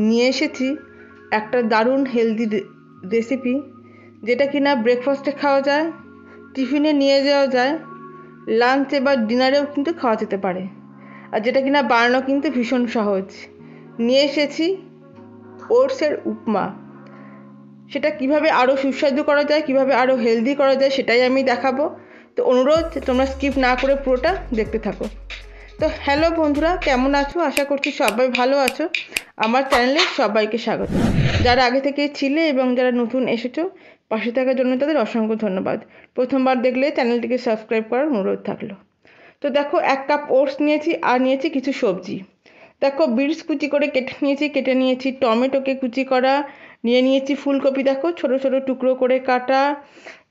নিয়ে এসেছি একটা দারুণ হেলদি রেসিপি, যেটা কিনা ব্রেকফাস্টে খাওয়া যায়, টিফিনে নিয়ে যাওয়া যায়, লাঞ্চে বা ডিনারেও কিন্তু খাওয়া যেতে পারে, আর যেটা কিনা বানানো কিন্তু ভীষণ সহজ। নিয়ে এসেছি ওটসের উপমা। সেটা কিভাবে আরও সুস্বাদু করা যায়, কিভাবে আরও হেলদি করা যায়, সেটাই আমি দেখাবো। তো অনুরোধ, তোমরা স্কিপ না করে পুরোটা দেখতে থাকো। তো হ্যালো বন্ধুরা, কেমন আছো? আশা করছি সবাই ভালো আছো। আমার চ্যানেলে সবাইকে স্বাগত। যারা আগে থেকে ছিলে এবং যারা নতুন এসেছো, পাশে থাকার জন্য তাদের অসংখ্য ধন্যবাদ। প্রথমবার দেখলে চ্যানেলটিকে সাবস্ক্রাইব করার অনুরোধ থাকলো। তো দেখো, 1 কাপ ওটস নিয়েছি, আর নিয়েছি কিছু সবজি। দেখো, বিটস কুচি করে কেটে নিয়েছি টমেটোকে কুচি করা, নিয়েছি ফুলকপি, দেখো ছোট ছোট টুকরো করে কাটা,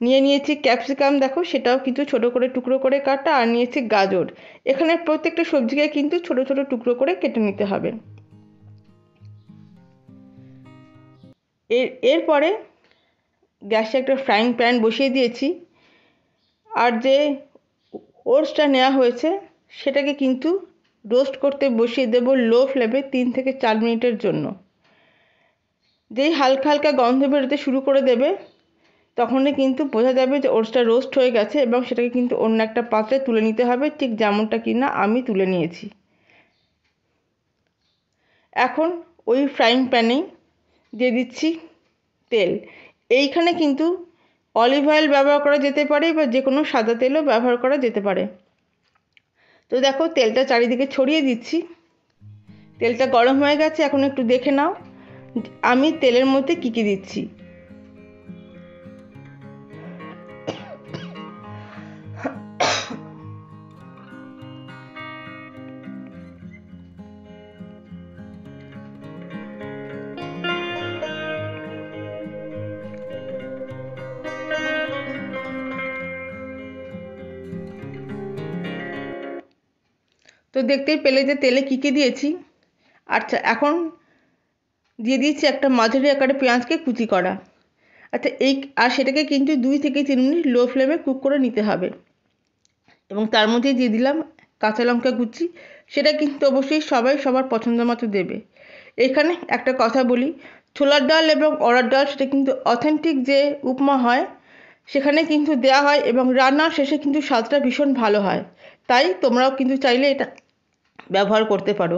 নিয়েছি ক্যাপসিকাম, দেখো সেটাও কিন্তু ছোট করে টুকরো করে কাটা, আর নিয়েছি গাজর। এখানে প্রত্যেকটা সবজিকে কিন্তু ছোট ছোট টুকরো করে কেটে নিতে হবে। এরপরে গ্যাসে একটা ফ্রাইং প্যান বসিয়ে দিয়েছি, আর যে ওটসটা নেওয়া হয়েছে সেটাকে কিন্তু রোস্ট করতে বসিয়ে দেবো লো ফ্লেমে 3 থেকে 4 মিনিটের জন্য। যেই হালকা হালকা গন্ধ বেরোতে শুরু করে দেবে, তখনই কিন্তু বোঝা যাবে যে ওটসটা রোস্ট হয়ে গেছে, এবং সেটাকে কিন্তু অন্য একটা পাত্রে তুলে নিতে হবে, ঠিক যেমনটা কিনা আমি তুলে নিয়েছি। এখন ওই ফ্রাইং প্যানেই দিয়ে দিচ্ছি তেল। এইখানে কিন্তু অলিভ অয়েল ব্যবহার করা যেতে পারে, বা যে কোনো সাদা তেলও ব্যবহার করা যেতে পারে। তো দেখো, তেলটা চারিদিকে ছড়িয়ে দিচ্ছি। তেলটা গরম হয়ে গেছে, এখন একটু দেখে নাও আমি তেলের মধ্যে কী কী দিচ্ছি। তো দেখতেই পেলে যে তেলে কী কী দিয়েছি। আচ্ছা, এখন দিয়ে দিয়েছি একটা মাঝারি আকারে পেঁয়াজকে কুচি করা। আচ্ছা, আর সেটাকে কিন্তু 2 থেকে 3 মিনিট লো ফ্লেমে কুক করে নিতে হবে। এবং তার মধ্যে দিয়ে দিলাম কাঁচা লঙ্কা কুচি। সেটা কিন্তু অবশ্যই সবাই সবার পছন্দ মতো দেবে। এখানে একটা কথা বলি, ছোলার ডাল এবং অড়ার ডাল সেটা কিন্তু অথেন্টিক যে উপমা হয় সেখানে কিন্তু দেওয়া হয়, এবং রান্নার শেষে কিন্তু স্বাদটা ভীষণ ভালো হয়। তাই তোমরাও কিন্তু চাইলে এটা ব্যবহার করতে পারো।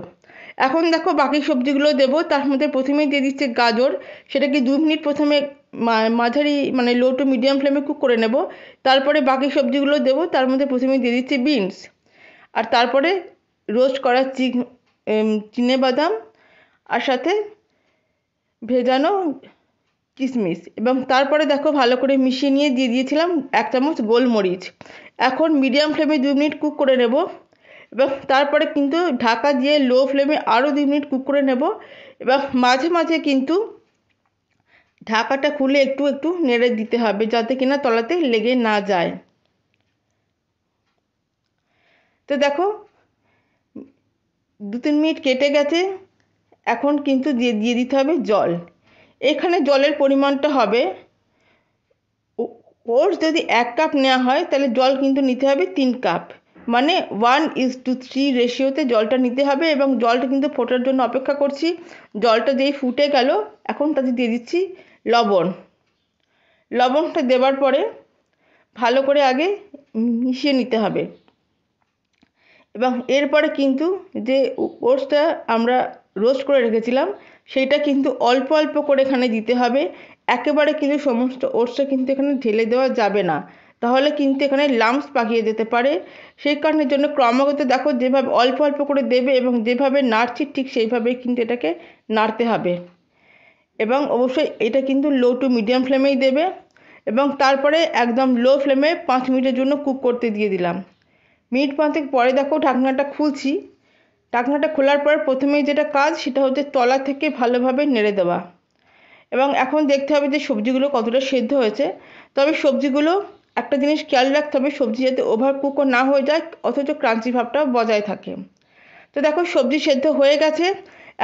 এখন দেখো, বাকি সবজিগুলো দেবো। তার মধ্যে প্রথমেই দিয়ে দিচ্ছে গাজর। সেটাকে 2 মিনিট প্রথমে মাঝারি মানে লো টু মিডিয়াম ফ্লেমে কুক করে নেব। তারপরে বাকি সবজিগুলো দেবো। তার মধ্যে প্রথমেই দিয়ে দিচ্ছি বিনস, আর তারপরে রোস্ট করা চিনেবাদাম, আর সাথে ভেজানো কিশমিশ। এবং তারপরে দেখো, ভালো করে মিশিয়ে নিয়ে দিয়ে দিয়েছিলাম 1 চামচ গোলমরিচ। এখন মিডিয়াম ফ্লেমে 2 মিনিট কুক করে নেব, এবং তারপরে কিন্তু ঢাকা দিয়ে লো ফ্লেমে আরও 2 মিনিট কুক করে নেব। এবং মাঝে মাঝে কিন্তু ঢাকাটা খুলে একটু একটু নেড়ে দিতে হবে, যাতে কিনা তলাতে লেগে না যায়। তো দেখো, 2-3 মিনিট কেটে গেছে। এখন কিন্তু দিয়ে দিতে হবে জল। এখানে জলের পরিমাণটা হবে, ওটস যদি 1 কাপ নেওয়া হয় তাহলে জল কিন্তু নিতে হবে 3 কাপ, মানে 1:3 রেশিওতে জলটা নিতে হবে। এবং জলটা কিন্তু ফোটার জন্য অপেক্ষা করছি। জলটা যেই ফুটে গেল, এখন তাতে দিয়ে দিচ্ছি লবণ। লবণটা দেওয়ার পরে ভালো করে আগে মিশিয়ে নিতে হবে। এবং এরপরে কিন্তু যে ওটসটা আমরা রোস্ট করে রেখেছিলাম সেইটা কিন্তু অল্প অল্প করে এখানে দিতে হবে। একেবারে কিন্তু সমস্ত ওটসটা কিন্তু এখানে ঢেলে দেওয়া যাবে না, তাহলে কিন্তু এখানে লাম্পস পাকিয়ে যেতে পারে। সেই কারণের জন্য ক্রমাগত দেখো, যেভাবে অল্প অল্প করে দেবে এবং যেভাবে নাড়ছি ঠিক সেইভাবেই কিন্তু এটাকে নাড়তে হবে। এবং অবশ্যই এটা কিন্তু লো টু মিডিয়াম ফ্লেমেই দেবে। এবং তারপরে একদম লো ফ্লেমে 5 মিনিটের জন্য কুক করতে দিয়ে দিলাম। মিনিট 5 পরে দেখো, ঢাকনাটা খুলছি। ঢাকনাটা খোলার পর প্রথমেই যেটা কাজ সেটা হচ্ছে তলা থেকে ভালোভাবে নেড়ে দেওয়া। এবং এখন দেখতে হবে যে সবজিগুলো কতটা সেদ্ধ হয়েছে। তবে সবজিগুলো একটা জিনিস খেয়াল রাখতে হবে, সবজি যাতে ওভার কুকও না হয়ে যায়, অথচ ক্রাঞ্চি ভাবটা বজায় থাকে। তো দেখো, সবজি সেদ্ধ হয়ে গেছে।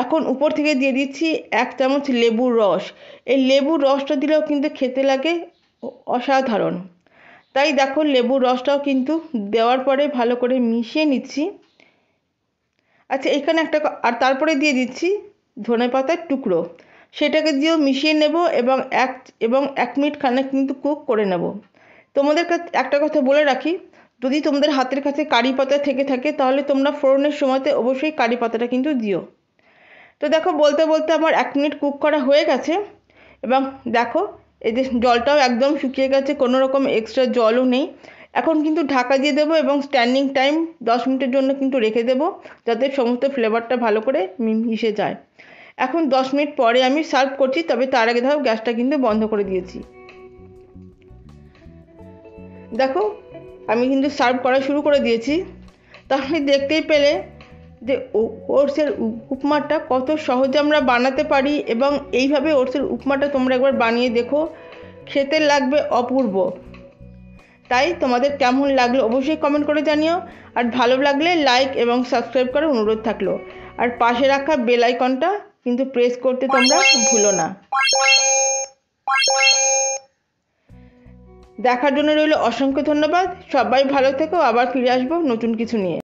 এখন উপর থেকে দিয়ে দিচ্ছি 1 চামচ লেবুর রস। এই লেবুর রসটা দিলেও কিন্তু খেতে লাগে অসাধারণ। তাই দেখো, লেবুর রসটাও কিন্তু দেওয়ার পরে ভালো করে মিশিয়ে নিচ্ছি। আচ্ছা, এখানে আর তারপরে দিয়ে দিচ্ছি ধনেপাতার টুকরো, সেটাকে দিয়েও মিশিয়ে নেব এবং 1 মিনিট খানেক কিন্তু কুক করে নেব। তোমাদের কাছে একটা কথা বলে রাখি, যদি তোমাদের হাতের কাছে কারি পাতা থেকে থাকে তাহলে তোমরা ফোড়নের সময়তে অবশ্যই কারি পাতাটা কিন্তু দিও। তো দেখো বলতে বলতে আমার 1 মিনিট কুক করা হয়ে গেছে এবং দেখো এই যে জলটাও একদম শুকিয়ে গেছে, কোনো রকম এক্সট্রা জলও নেই। এখন কিন্তু ঢাকা দিয়ে দেবো এবং স্ট্যান্ডিং টাইম 10 মিনিটের জন্য কিন্তু রেখে দেবো, যাতে সমস্ত ফ্লেভারটা ভালো করে মিশে যায়। এখন 10 মিনিট পরে আমি সার্ভ করছি, তবে তার আগে দেখো গ্যাসটা কিন্তু বন্ধ করে দিয়েছি। দেখো আমি কিন্তু সার্ভ করা শুরু করে দিয়েছি। তাহলে দেখতেই পেলে যে ওটসের উপমাটা কত সহজে আমরা বানাতে পারি, এবং এইভাবে ওটসের উপমাটা তোমরা একবার বানিয়ে দেখো, খেতে লাগবে অপূর্ব। তাই তোমাদের কেমন লাগলো অবশ্যই কমেন্ট করে জানিও, আর ভালো লাগলে লাইক এবং সাবস্ক্রাইব করার অনুরোধ থাকলো, আর পাশে রাখা বেল আইকনটা কিন্তু প্রেস করতে তোমরা ভুলো না। দেখার জন্য রইল অসংখ্য ধন্যবাদ। সবাই ভালো থেকো, আবার ফিরে আসবো নতুন কিছু নিয়ে।